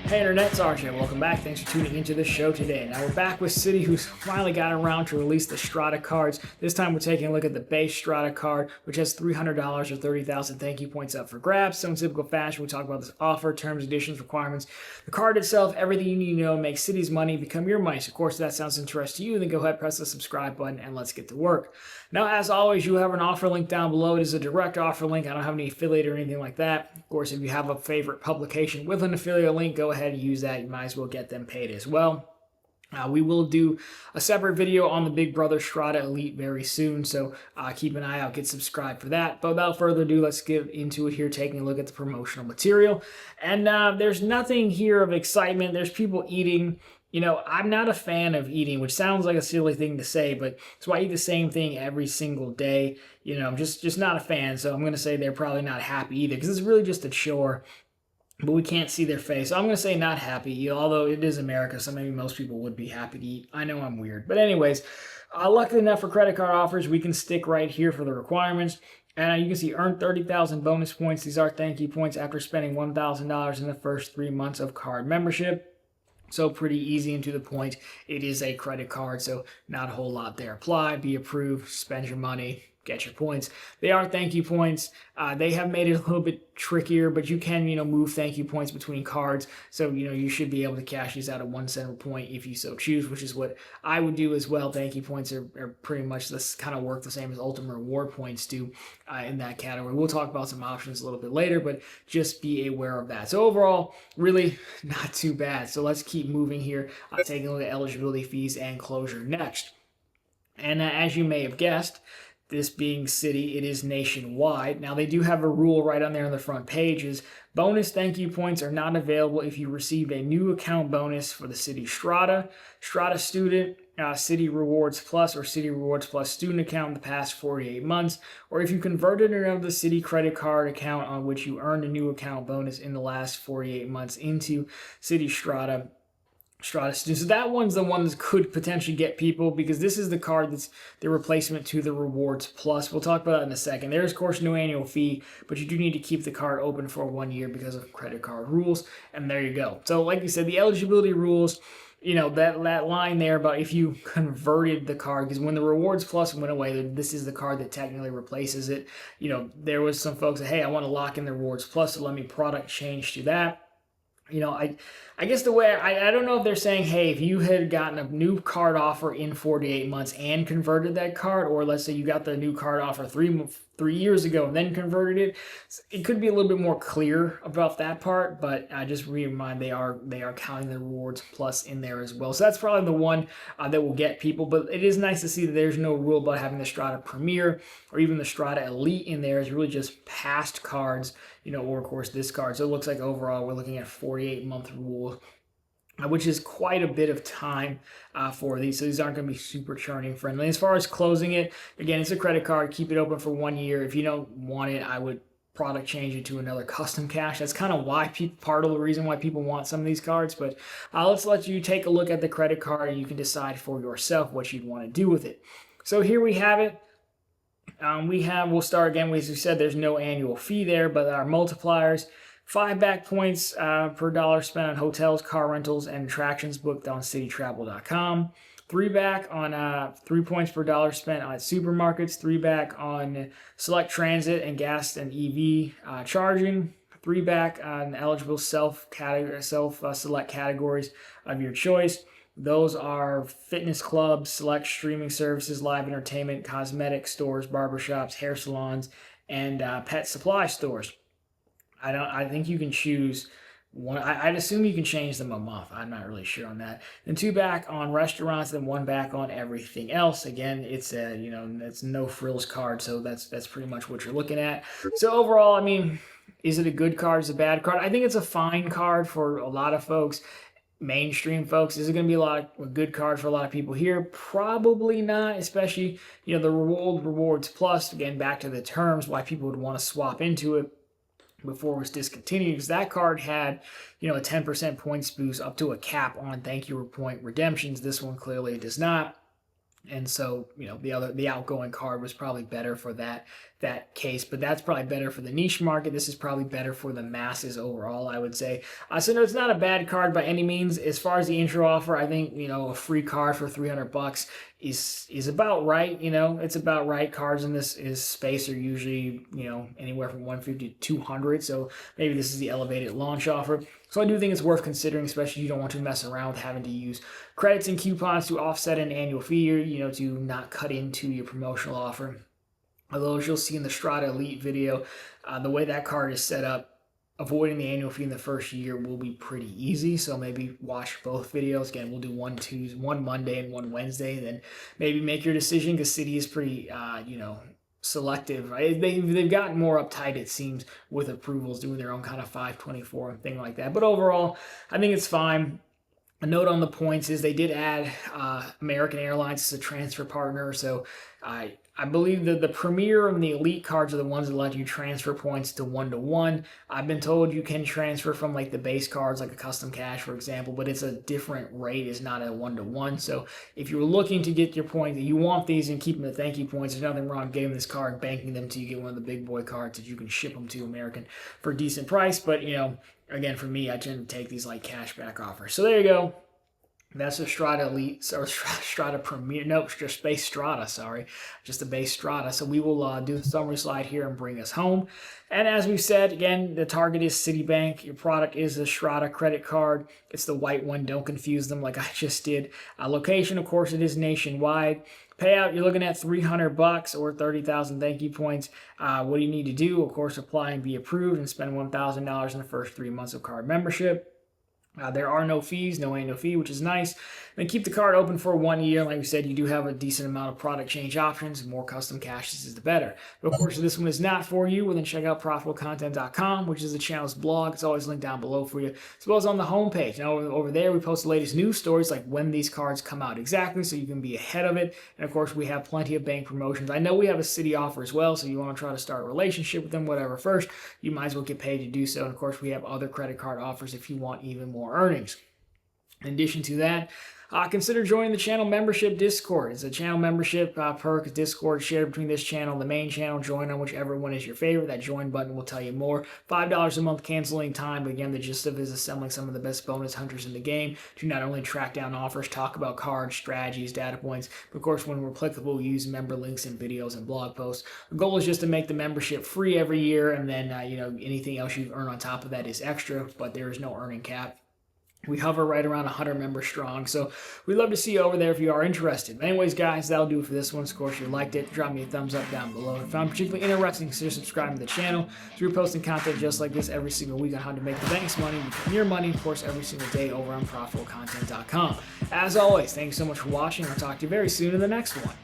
Hey Internet, it's RJ. Welcome back. Thanks for tuning into the show today. Now we're back with Citi, who's finally got around to release the Strata cards. This time we're taking a look at the base Strata card, which has $300 or 30,000 thank you points up for grabs. So in typical fashion, we talk about this offer, terms, conditions, requirements, the card itself, everything you need to know, make Citi's money become your money. So of course, if that sounds interesting to you, then go ahead, press the subscribe button, and let's get to work. Now, as always, you have an offer link down below. It is a direct offer link. I don't have any affiliate or anything like that. Of course, if you have a favorite publication with an affiliate link, go ahead and use that. You might as well get them paid as well. We will do a separate video on the Big Brother Strata Elite very soon, so keep an eye out, get subscribed for that. But without further ado, let's get into it here, taking a look at the promotional material. And there's nothing here of excitement. There's people eating. You know, I'm not a fan of eating, which sounds like a silly thing to say, but so I eat the same thing every single day. You know, I'm just not a fan, so I'm going to say they're probably not happy either, because it's really just a chore. But we can't see their face. So I'm going to say not happy, although it is America, so maybe most people would be happy to eat. I know I'm weird. But anyways, luckily enough for credit card offers, we can stick right here for the requirements. And you can see earn 30,000 bonus points. These are thank you points after spending $1,000 in the first 3 months of card membership. So pretty easy and to the point. It is a credit card, so not a whole lot there. Apply, be approved, spend your money, get your points. They are thank you points. They have made it a little bit trickier, but you can, move thank you points between cards. So, you should be able to cash these out at 1 cent a point if you so choose, which is what I would do as well. Thank you points are pretty much this kind of work the same as ultimate reward points do in that category. We'll talk about some options a little bit later, but just be aware of that. So overall, really not too bad. So let's keep moving here, taking a look at eligibility fees and closure next. And as you may have guessed, this being Citi, it is nationwide. Now, they do have a rule right on there on the front page is bonus thank you points are not available if you received a new account bonus for the Citi Strata, Strata Student, Citi Rewards Plus, or Citi Rewards Plus student account in the past 48 months, or if you converted another Citi credit card account on which you earned a new account bonus in the last 48 months into Citi Strata students. So that one's the one that could potentially get people, because this is the card that's the replacement to the Rewards Plus. We'll talk about that in a second. There's, of course, no annual fee, but you do need to keep the card open for 1 year because of credit card rules. And there you go. So like you said, the eligibility rules, that line there about if you converted the card, because when the Rewards Plus went away, this is the card that technically replaces it. There was some folks that, hey, I want to lock in the Rewards Plus, so let me product change to that. I guess the way, I don't know if they're saying, hey, if you had gotten a new card offer in 48 months and converted that card, or let's say you got the new card offer 3 years ago and then converted it, it could be a little bit more clear about that part, but just remind they are counting the Rewards Plus in there as well. So that's probably the one that will get people, but it is nice to see that there's no rule about having the Strata Premier or even the Strata Elite in there. It's really just past cards, or of course this card. So it looks like overall we're looking at 48-month rule, which is quite a bit of time for these. So these aren't going to be super churning friendly. As far as closing it, again, it's a credit card. Keep it open for 1 year. If you don't want it, I would product change it to another custom cash. That's kind of why part of the reason why people want some of these cards. But let's let you take a look at the credit card, and you can decide for yourself what you'd want to do with it. So here we have it. We'll start again. As we said, there's no annual fee there, but our multipliers, 5 back points per dollar spent on hotels, car rentals, and attractions booked on cititravel.com. 3 back on 3 points per dollar spent on supermarkets. 3 back on select transit and gas and EV charging. 3 back on eligible self-select categories of your choice. Those are fitness clubs, select streaming services, live entertainment, cosmetic stores, barbershops, hair salons, and pet supply stores. I think you can choose one. I'd assume you can change them a month. I'm not really sure on that. Then 2 back on restaurants, then 1 back on everything else. Again, it's it's no frills card, so that's pretty much what you're looking at. So overall, I mean, is it a good card? Is it a bad card? I think it's a fine card for a lot of folks. Mainstream folks, is it going to be a good card for a lot of people here? Probably not, especially the Rewards Plus. Again, back to the terms, why people would want to swap into it before it was discontinued, because that card had a 10% points boost up to a cap on thank you point redemptions. This one clearly does not. And so, the outgoing card was probably better for that that case, but that's probably better for the niche market. This is probably better for the masses overall, I would say. So no, it's not a bad card by any means. As far as the intro offer, I think, a free card for $300 is about right. It's about right. Cards in this space are usually, anywhere from 150 to 200. So maybe this is the elevated launch offer. So I do think it's worth considering, especially if you don't want to mess around with having to use credits and coupons to offset an annual fee, or, to not cut into your promotional offer. Although, as you'll see in the Strata Elite video, the way that card is set up, avoiding the annual fee in the first year will be pretty easy. So maybe watch both videos. Again, we'll do one Monday and one Wednesday, and then maybe make your decision, because Citi is pretty, selective, right? They've gotten more uptight, it seems, with approvals, doing their own kind of 524 and thing like that. But overall, I think it's fine. A note on the points is they did add American Airlines as a transfer partner. So I believe that the Premier and the Elite cards are the ones that let you transfer points to 1-to-1. I've been told you can transfer from like the base cards, like a custom cash, for example, but it's a different rate. It's not a 1-to-1. So if you're looking to get your points, you want these and keep them the thank you points, there's nothing wrong getting this card, banking them till you get one of the big boy cards that you can ship them to American for a decent price. But, again, for me, I tend to take these like cashback offers. So there you go. That's the Strata Elite, or Strata Premier. Nope, just base Strata, sorry. Just the base Strata. So we will do the summary slide here and bring us home. And as we've said, again, the target is Citibank. Your product is the Strata credit card. It's the white one. Don't confuse them like I just did. Location, of course, it is nationwide. Payout, you're looking at $300 or 30,000 thank you points. What do you need to do? Of course, apply and be approved and spend $1,000 in the first 3 months of card membership. There are no fees, no annual fee, which is nice. Then keep the card open for 1 year. Like we said, you do have a decent amount of product change options. The more custom caches is the better. But of course, if this one is not for you, well, then check out ProfitableContent.com, which is the channel's blog. It's always linked down below for you, as well as on the homepage. Now, over there, we post the latest news stories, like when these cards come out exactly, so you can be ahead of it. And of course, we have plenty of bank promotions. I know we have a Citi offer as well, so you want to try to start a relationship with them, whatever, first, you might as well get paid to do so. And of course, we have other credit card offers if you want even more earnings. In addition to that, consider joining the channel membership Discord. It's a channel membership perk, Discord shared between this channel and the main channel. Join on whichever one is your favorite. That join button will tell you more. $5 a month canceling time. But again, the gist of it is assembling some of the best bonus hunters in the game to not only track down offers, talk about cards, strategies, data points, but of course, when applicable, use member links in videos and blog posts. The goal is just to make the membership free every year, and then anything else you earn on top of that is extra, but there is no earning cap. We hover right around 100 members strong, so we'd love to see you over there if you are interested. But anyways, guys, that'll do it for this one. Of course, if you liked it, drop me a thumbs up down below. If you found it particularly interesting, consider subscribing to the channel. So we're posting content just like this every single week on how to make the bank's money, become your money, of course, every single day over on ProfitableContent.com. As always, thanks so much for watching. I'll talk to you very soon in the next one.